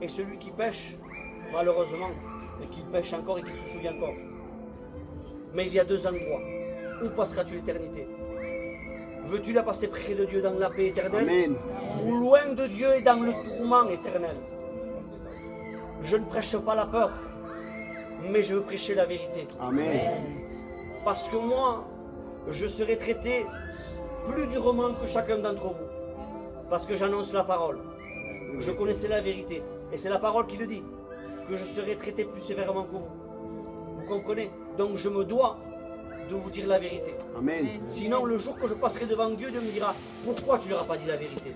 Et celui qui pêche, malheureusement, mais qu'il pêche encore et qu'il se souvient encore. Mais il y a deux endroits. Où passeras-tu l'éternité? Veux-tu la passer près de Dieu dans la paix éternelle? Amen. Ou loin de Dieu et dans le tourment éternel? Je ne prêche pas la peur, mais je veux prêcher la vérité. Amen. Parce que moi, je serai traité plus durement que chacun d'entre vous. Parce que j'annonce la parole. Je connaissais la vérité. Et c'est la parole qui le dit. Que je serai traité plus sévèrement que vous. Vous comprenez? Donc je me dois de vous dire la vérité. Amen. Sinon, le jour que je passerai devant Dieu, Dieu me dira, pourquoi tu ne leur as pas dit la vérité?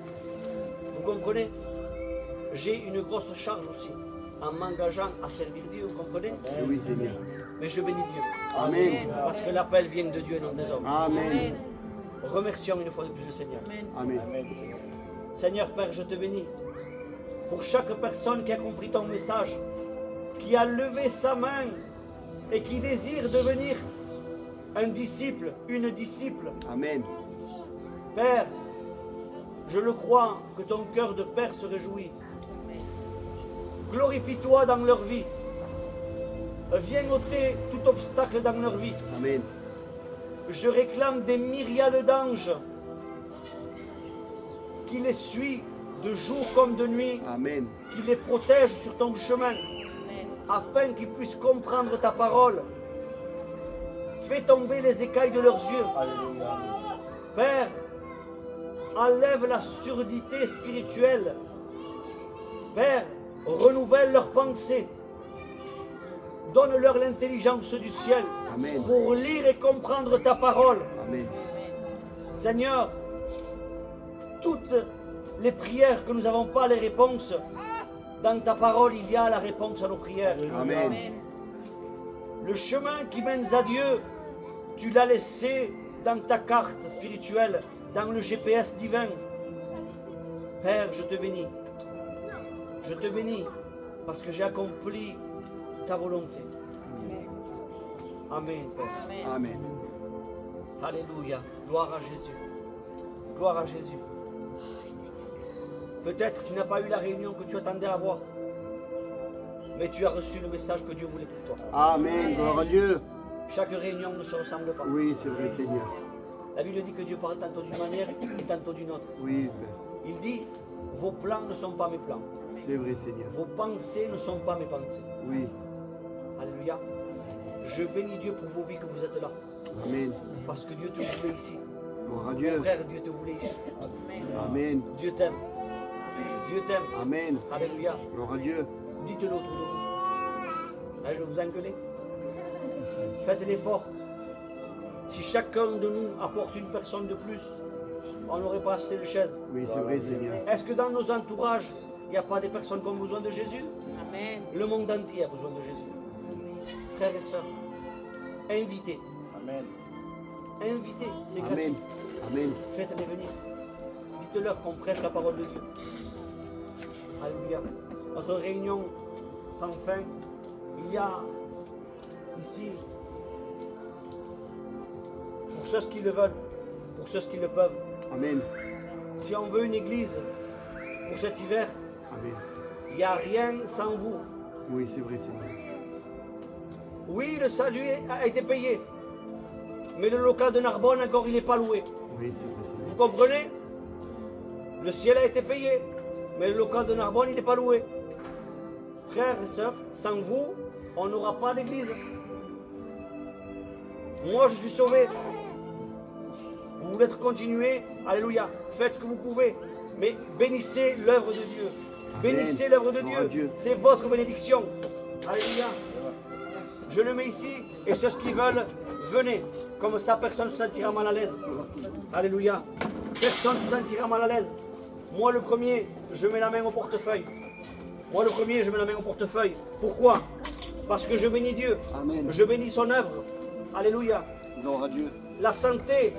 Vous comprenez? J'ai une grosse charge aussi, en m'engageant à servir Dieu, vous comprenez? Oui, Seigneur. Mais je bénis Dieu, Amen. parce que l'appel vient de Dieu et non des hommes. Amen. Remercions une fois de plus le Seigneur. Amen. Seigneur Père, je te bénis pour chaque personne qui a compris ton message, qui a levé sa main et qui désire devenir un disciple, une disciple. Amen. Père, je le crois que ton cœur de Père se réjouit. Glorifie-toi dans leur vie. Viens ôter tout obstacle dans leur vie. Amen. Je réclame des myriades d'anges qui les suivent de jour comme de nuit, Amen. qui les protègent sur ton chemin, afin qu'ils puissent comprendre ta parole. Fais tomber les écailles de leurs yeux. Père, enlève la surdité spirituelle. Père, renouvelle leurs pensées. Donne-leur l'intelligence du ciel Amen. pour lire et comprendre ta parole. Amen. Seigneur, toutes les prières que nous n'avons pas les réponses, dans ta parole, il y a la réponse à nos prières. Amen. Le chemin qui mène à Dieu, tu l'as laissé dans ta carte spirituelle, dans le GPS divin. Père, je te bénis. Je te bénis parce que j'ai accompli ta volonté. Amen, Père. Amen. Alléluia. Gloire à Jésus. Gloire à Jésus. Peut-être tu n'as pas eu la réunion que tu attendais avoir, mais tu as reçu le message que Dieu voulait pour toi. Amen. Gloire à Dieu. Chaque réunion ne se ressemble pas. Oui, c'est vrai, Seigneur. La Bible dit que Dieu parle tantôt d'une manière et tantôt d'une autre. Oui, Père. Il dit, vos plans ne sont pas mes plans. C'est vrai, Seigneur. Vos pensées ne sont pas mes pensées. Oui. Alléluia. Je bénis Dieu pour vos vies que vous êtes là. Amen. Parce que Dieu te voulait ici. Gloire à Dieu. Frère, Dieu te voulait ici. Amen. Dieu t'aime. Dieu t'aime. Amen. Alléluia. Gloire à Dieu. Dites-le autour de vous. Allez, je vais vous engueuler. Faites l'effort. Si chacun de nous apporte une personne de plus, on n'aurait pas assez de chaises. Oui, c'est vrai, Seigneur. Est-ce que dans nos entourages, il n'y a pas des personnes qui ont besoin de Jésus? Amen. Le monde entier a besoin de Jésus. Frères et sœurs, invitez. Amen. Invitez. C'est gratuit. Amen. Amen. Faites-les venir. Dites-leur qu'on prêche la parole de Dieu. Alléluia. Notre réunion prend fin. Il y a ici, pour ceux qui le veulent, pour ceux qui le peuvent, Amen. si on veut une église pour cet hiver, Amen. il n'y a rien sans vous. Oui, c'est vrai, Seigneur. Oui, le salut a été payé, mais le local de Narbonne encore il n'est pas loué. Oui, c'est vrai, Vous Seigneur. comprenez? Le ciel a été payé, mais le local de Narbonne il n'est pas loué. Frères et sœurs, sans vous, on n'aura pas d'église. Moi je suis sauvé. Vous voulez continuer? Alléluia. Faites ce que vous pouvez. Mais bénissez l'œuvre de Dieu. Amen. Bénissez l'œuvre de Gloire à Dieu. Dieu. C'est votre bénédiction. Alléluia. Je le mets ici. Et ceux qui veulent, venez. Comme ça, personne ne se sentira mal à l'aise. Alléluia. Personne ne se sentira mal à l'aise. Moi, le premier, je mets la main au portefeuille. Moi, le premier, je mets la main au portefeuille. Pourquoi? Parce que je bénis Dieu. Amen. Je bénis son œuvre. Alléluia. Gloire à Dieu. La santé,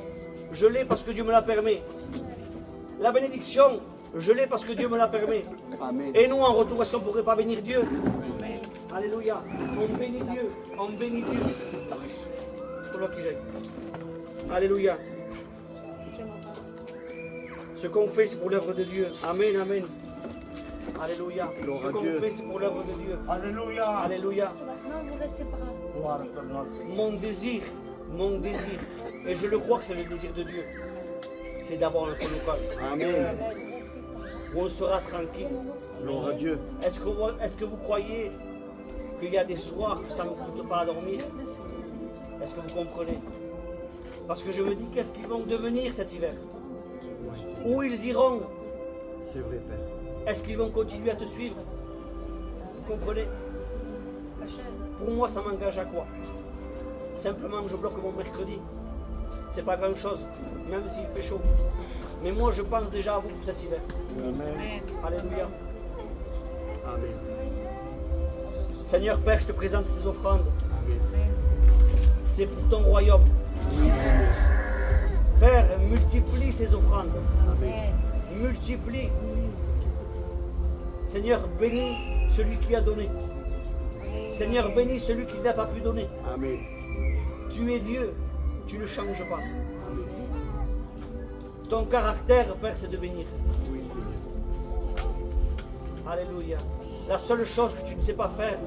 je l'ai parce que Dieu me la permet. La bénédiction, je l'ai parce que Dieu me la permet. Amen. Et nous, en retour, est-ce qu'on ne pourrait pas bénir Dieu? Alléluia. On bénit Dieu. On bénit Dieu. Pour l'autre qui j'aille. Alléluia. Ce qu'on fait, c'est pour l'œuvre de Dieu. Amen, amen. Alléluia. Gloire Ce à qu'on Dieu. fait, c'est pour l'œuvre de Dieu. Alléluia. Alléluia. Non, vous restez pas là. Gloire à ton nom, Seigneur. Mon désir, et je le crois que c'est le désir de Dieu, c'est d'avoir notre local Amen. où on sera tranquille. Gloire à Dieu. Est-ce que vous croyez qu'il y a des soirs que ça ne me coûte pas à dormir? Est-ce que vous comprenez? Parce que je me dis, qu'est-ce qu'ils vont devenir cet hiver? Oui, Seigneur. Où ils iront? C'est vrai, Père. Est-ce qu'ils vont continuer à te suivre? Vous comprenez? Pour moi, ça m'engage à quoi? Simplement, je bloque mon mercredi. C'est pas grand chose, même s'il fait chaud. Mais moi, je pense déjà à vous pour cet hiver. Amen. Alléluia. Amen. Seigneur Père, je te présente ces offrandes. Amen. C'est pour ton royaume. Père, multiplie ces offrandes. Multiplie. Seigneur, bénis celui qui a donné. Seigneur, bénis celui qui n'a pas pu donner. Amen. Tu es Dieu, tu ne changes pas. Ton caractère, Père, c'est de bénir. Oui, Seigneur. Alléluia. La seule chose que tu ne sais pas faire,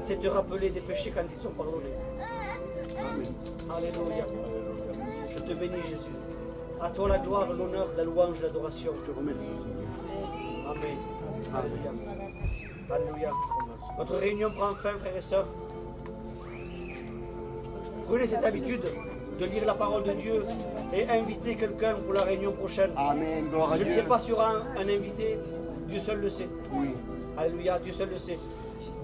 c'est te rappeler des péchés quand ils sont pardonnés. Amen. Alléluia. Je te bénis, Jésus. À toi la gloire, l'honneur, la louange, l'adoration. Je te remercie, Seigneur. Amen. Alléluia. Alléluia. Notre réunion prend fin, frères et sœurs. Prenez cette habitude de lire la parole de Dieu et invitez quelqu'un pour la réunion prochaine. Amen. Gloire à Je Dieu. ne sais pas s'il y aura un invité, Dieu seul le sait. Oui. Alléluia, Dieu seul le sait.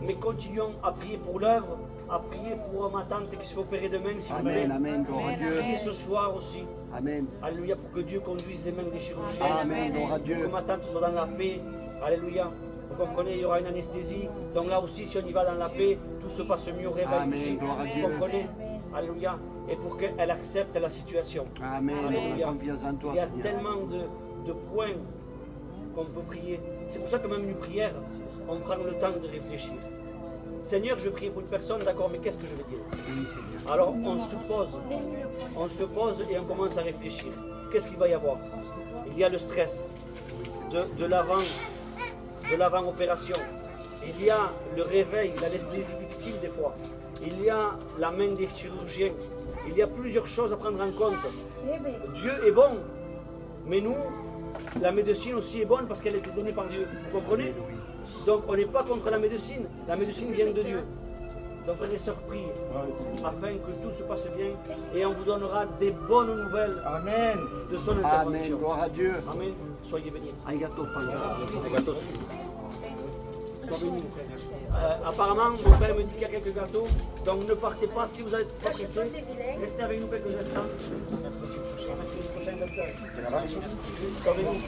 Mais continuons à prier pour l'œuvre, à prier pour ma tante qui se fait opérer demain, s'il vous plaît. Amen. Amen. Gloire à Dieu. Priez ce soir aussi. Amen. Alléluia, pour que Dieu conduise les mains des chirurgiens. Amen. Gloire à Pour que Dieu. ma tante soit dans la paix. Alléluia. Vous comprenez, il y aura une anesthésie. Donc là aussi, si on y va dans la paix, tout se passe mieux au réveil. Amen. aussi. Gloire à Vous Dieu. comprenez? Alléluia. Et pour qu'elle accepte la situation. Amen. On Alléluia. a confiance en toi, Il y a Seigneur. tellement de points qu'on peut prier. C'est pour ça que même une prière, on prend le temps de réfléchir. Seigneur, je vais prier pour une personne, d'accord, mais qu'est-ce que je vais dire? Oui, Seigneur. Alors on se pose et on commence à réfléchir. Qu'est-ce qu'il va y avoir? Il y a le stress de l'avant-opération. Il y a le réveil, l'anesthésie difficile des fois. Il y a la main des chirurgiens. Il y a plusieurs choses à prendre en compte. Dieu est bon, mais nous, la médecine aussi est bonne parce qu'elle a été donnée par Dieu. Vous comprenez? Donc on n'est pas contre la médecine vient de Dieu. Donc frères et sœurs, priez afin que tout se passe bien et on vous donnera des bonnes nouvelles Amen. de son Amen. intervention. Gloire à Dieu. Amen. Soyez bénis. Arigato, Padre. Les gâteaux. Sois bénis, mon frère. Apparemment, mon père me dit qu'il y a quelques gâteaux, donc ne partez pas si vous n'êtes pas pressé. Restez avec nous quelques instants. Prochain gâteau. Sois bénis.